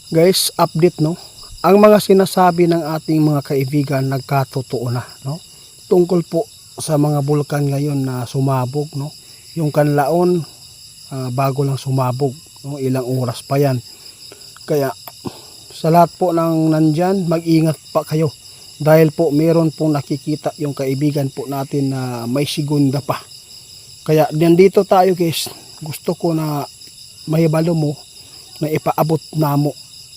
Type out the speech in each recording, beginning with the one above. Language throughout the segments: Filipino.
Guys, update no. Ang mga sinasabi ng ating mga kaibigan nagkatotoo na no. Tungkol po sa mga bulkan ngayon na sumabog no. Yung Kanlaon bago lang sumabog no, ilang oras pa yan. Kaya sa lahat po ng nandyan, mag-ingat pa kayo. Dahil po meron pong nakikita yung kaibigan po natin na may segunda pa. Kaya nandito tayo guys. Gusto ko na mahibalo mo na ipaabot namo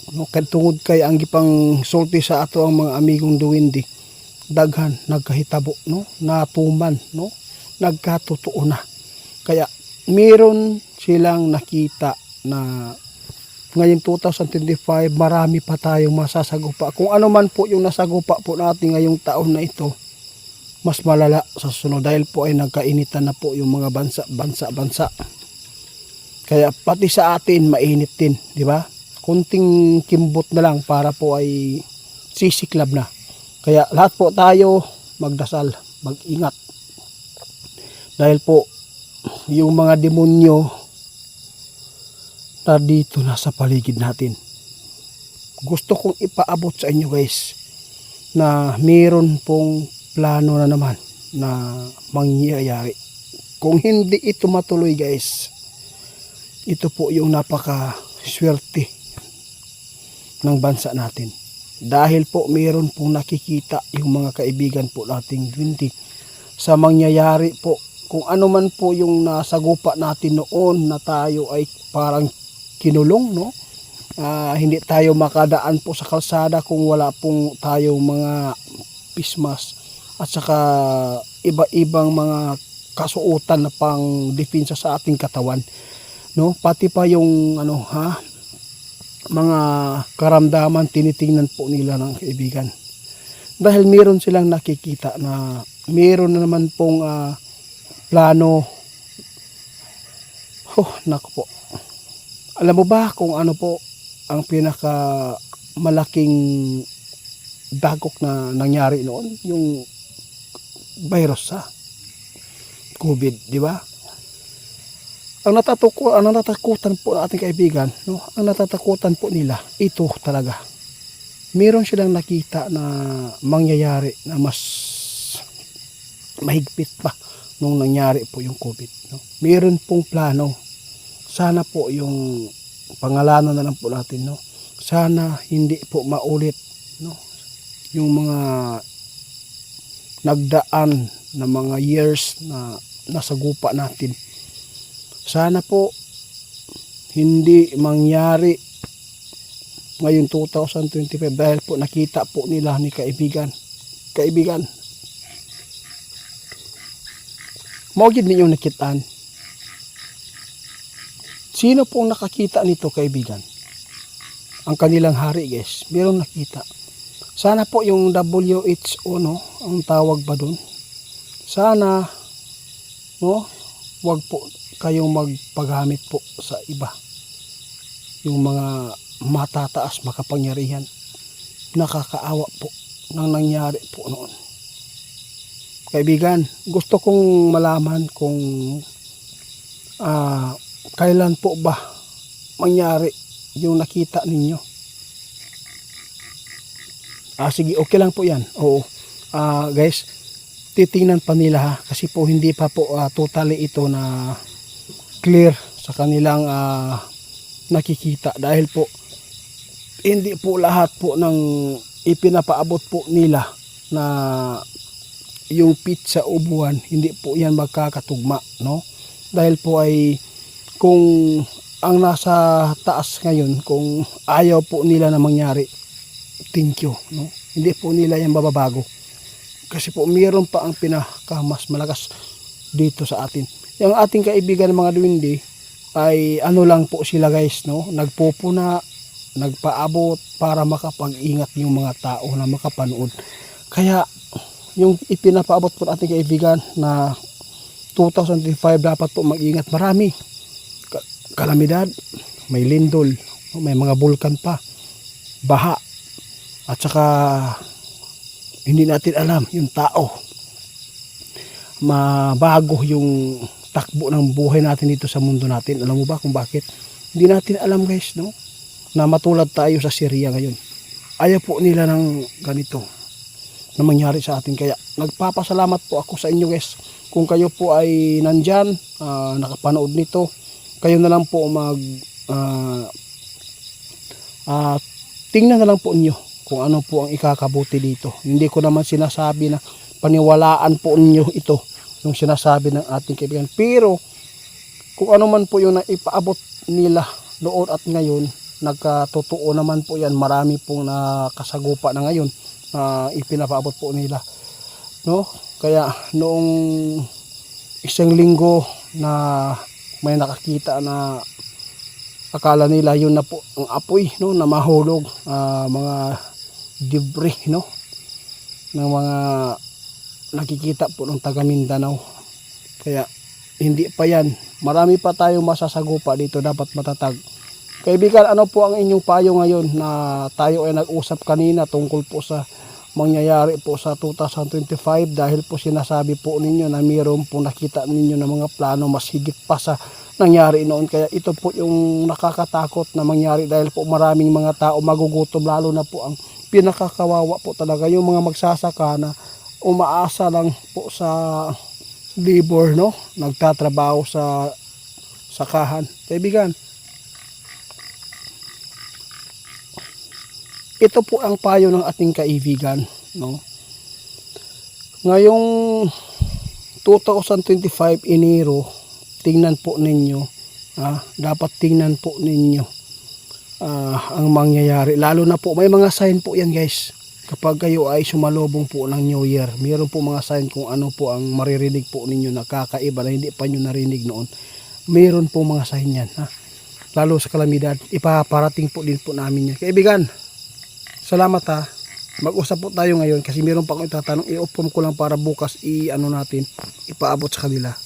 no, tungod kay ang gipang sulti sa ato ang mga amigong duwindi daghan nagkahitabo no, natuman no, nagkatotoo na. Kaya meron silang nakita na ngayong 2025 marami pa tayong masasagupa. Kung ano man po yung nasagupa po natin ngayong taon na ito, mas malala sa sunod dahil po ay nagkainitan na po yung mga bansa. Kaya pati sa atin mainit din, di ba? Kunting kimbot na lang para po ay sisiklab na. Kaya lahat po tayo magdasal, mag-ingat. Dahil po yung mga demonyo na dito na sa paligid natin. Gusto kong ipaabot sa inyo guys na mayroon pong plano na naman na mangyayari. Kung hindi ito matuloy guys, ito po yung napaka-swerte ng bansa natin. Dahil po mayroon pong nakikita yung mga kaibigan po nating duwindi sa mangyayari po. Kung ano man po yung nasagupa natin noon na tayo ay parang kinulong, no? Hindi tayo makadaan po sa kalsada kung wala pong tayo mga pismas at saka iba-ibang mga kasuotan na pang depensa sa ating katawan, no? Pati pa yung mga karamdaman tinitingnan po nila ng kaibigan. Dahil meron silang nakikita na meron na naman pong plano. Naku po. Alam mo ba kung ano po ang pinaka malaking dagok na nangyari noon? Yung virus sa COVID, di ba? Ang natatakutan po ng ating kaibigan, no? Ang natatakutan po nila, ito talaga. Meron silang nakita na mangyayari na mas mahigpit pa nung nangyari po yung COVID. No? Meron pong plano. Sana po yung pangalanan na lang po natin. No? Sana hindi po maulit no? Yung mga nagdaan na mga years na nasagupa natin. Sana po hindi mangyari ngayon 2025 dahil po nakita po nila ni kaibigan. Maugid ninyong nakitaan. Sino pong nakakita nito kaibigan? Ang kanilang hari guys. Merong nakita. Sana po yung WHO no, ang tawag ba doon? Sana no, wag po kayong magpagamit po sa iba. Yung mga matataas makapangyarihan. Nakakaawa po nang nangyari po noon. Kaibigan, gusto kong malaman kung kailan po ba mangyari yung nakita ninyo. Sige, okay lang po yan. Oo. Guys, titingnan pa nila ha, kasi po hindi pa po totally ito na clear sa kanilang nakikita dahil po hindi po lahat po ng ipinapaabot po nila na yung pizza ubuan, hindi po yan magkakatugma, no? Dahil po ay kung ang nasa taas ngayon, kung ayaw po nila na mangyari, thank you, no? Hindi po nila yan mababago. Kasi po mayroon pa ang pinakamas malakas dito sa atin. Yung ating kaibigan mga duwindi ay ano lang po sila guys, no? Nagpupuna, nagpaabot para makapag-ingat yung mga tao na makapanood. Kaya yung ipinapaabot po ating kaibigan na 2025 dapat po mag-ingat. Marami kalamidad, may lindol, may mga bulkan pa, baha, at saka hindi natin alam yung tao. Mabago yung takbo ng buhay natin dito sa mundo natin. Alam mo ba kung bakit? Hindi natin alam guys, no? na matulad tayo sa Syria ngayon. Ayaw po nila ng ganito na mangyari sa atin. Kaya nagpapasalamat po ako sa inyo guys. Kung kayo po ay nandyan, nakapanood nito, kayo na lang po tingnan na lang po inyo kung ano po ang ikakabuti dito. Hindi ko naman sinasabi na paniwalaan po inyo ito, yung sinasabi ng ating kaibigan. Pero kung ano man po yung naipaabot nila noon at ngayon, nagkatotoo naman po yan. Marami pong nakasagupa na ngayon ipinapaabot po nila, no? Kaya noong isang linggo na may nakakita na akala nila yun na po ang apoy, no, na mahulog, mga debris, no, ng mga nakikita po ng taga Mindanao. Kaya hindi pa yan, marami pa tayong masasagupa dito, dapat matatag. Kaibigan, ano po ang inyong payo ngayon na tayo ay nag-usap kanina tungkol po sa mangyayari po sa 2025, dahil po sinasabi po ninyo na mayroon po nakita ninyo na mga plano mas higit pa sa nangyari noon. Kaya ito po yung nakakatakot na mangyari, dahil po maraming mga tao magugutom, lalo na po ang pinakakawawa po talaga yung mga magsasaka na umaasa lang po sa labor, no, nagtatrabaho sa sakahan. Kaibigan, ito po ang payo ng ating kaibigan, no? Ngayong 2025 Enero, tingnan po ninyo, dapat tingnan po ninyo ang mangyayari. Lalo na po, may mga sign po yan guys. Kapag kayo ay sumalubong po ng New Year, mayroon po mga sign kung ano po ang maririnig po ninyo na kakaiba na hindi pa nyo narinig noon. Mayroon po mga sign yan, lalo sa kalamidad. Ipaparating po din po namin yan. Kaibigan, salamat ha. Mag-usap po tayo ngayon kasi mayroon pa akong itatanong. I-off ko lang para bukas natin ipaabot sa kanila.